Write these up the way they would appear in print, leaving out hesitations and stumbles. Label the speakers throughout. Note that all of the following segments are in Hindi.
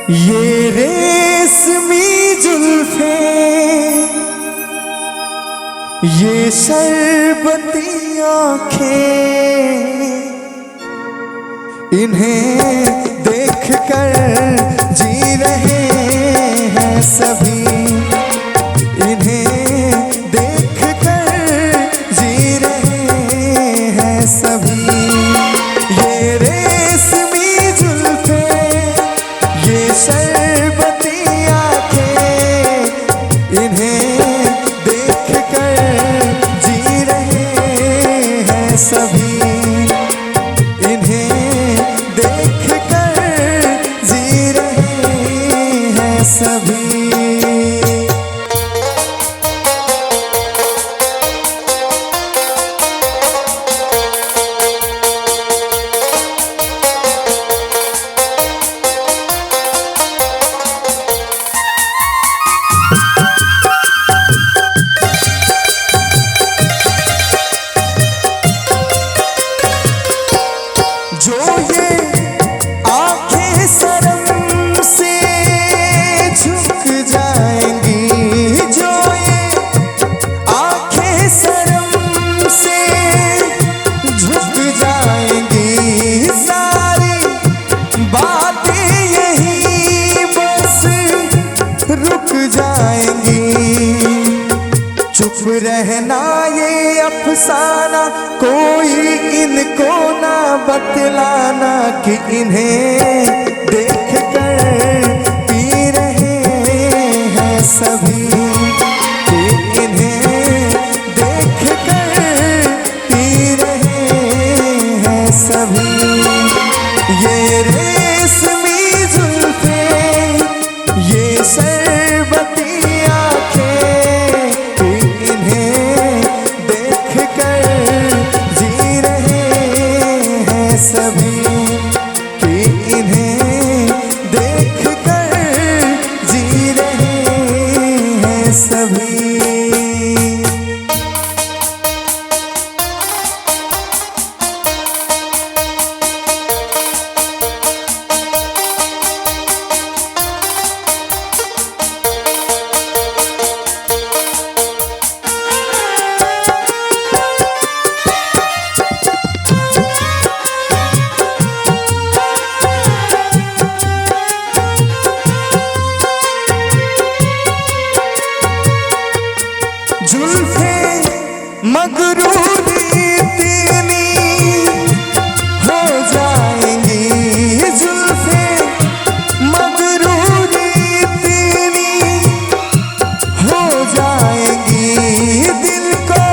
Speaker 1: ये रेशमी जुल्फे, ये शरबती आँखें, इन्हें देखकर जी रहे हैं सभी, इन्हें देखकर जी रहे हैं सभी। ये रेशमी जुल्फे, ये शरबती आँखें, इन्हें देखकर जी रहे हैं सभी, इन्हें देखकर जी रहे हैं सभी। जो ये आंखें शर्म से झुक जाएंगी, जो ये आंखें शर्म से झुक जाएंगी, सारी बातें यहीं बस रुक जाएंगी। चुप रहना ये अफसाना, कोई इनको ना बतलाना कि इन्हें देखकर पी रहे हैं सभी, कि इन्हें देखकर पी रहे हैं सभी। ये रेशमी जुल्फे, ये शरबती आँखें, कि इन्हें देखकर जी रहे हैं सभी, कि इन्हें देखकर जी रहे हैं सभी। जुल्फे मगरूरी तेरी हो जाएंगी, जुल्फे मगरूरी तेरी हो जाएंगी, दिल को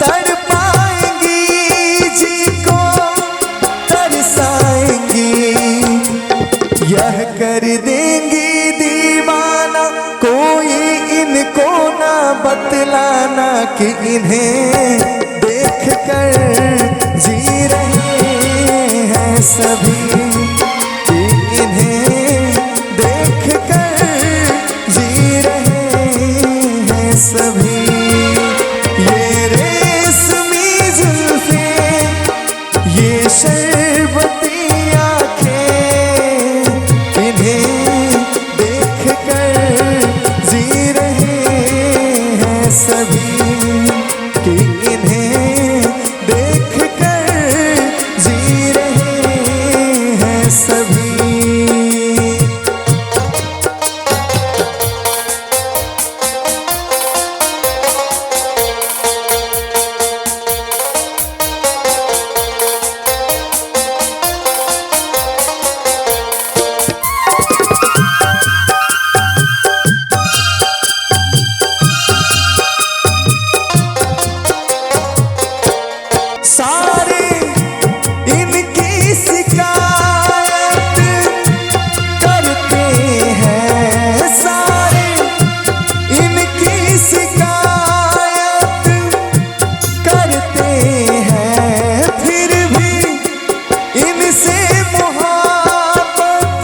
Speaker 1: तड़पाएंगी, जी को तरसाएंगी, यह कर देंगी दीवाना, कोई इनको ना बतलाना कि इन्हें देखकर जी रहे हैं सभी, कि इन्हें देखकर जी रहे हैं सभी। ये रेशमी जुल्फे, ये शरबती आँखें, इन्हें देखकर जी रहे हैं सभी, कि इन्हें देखकर जी रहे हैं सभी। सारे इनकी शिकायत करते हैं, सारे इनकी शिकायत करते हैं, फिर भी इनसे मोहब्बत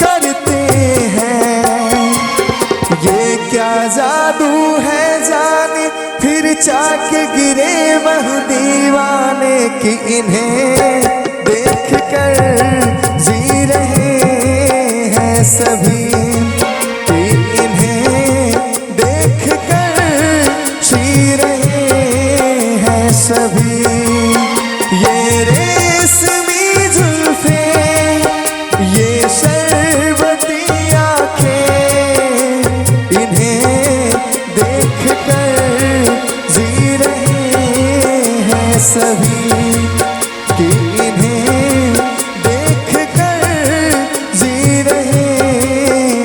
Speaker 1: करते हैं। ये क्या जादू है जाने, फिर चाक गिरे वह दीवाने, कि इन्हें देख कर जी रहे सभी कि इन्हें देख कर जी रहे हैं सभी। ये रेशमी जुल्फे, ये शरबती आँखें, इन्हें देख कर जी रहे हैं सभी कि इन्हें देख कर जी रहे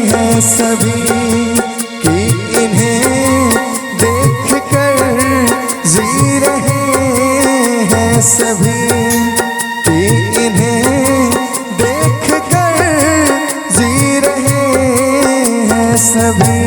Speaker 1: हैं सभी कि इन्हें देख कर जी रहे हैं सभी कि इन्हें देख कर जी रहे हैं सभी।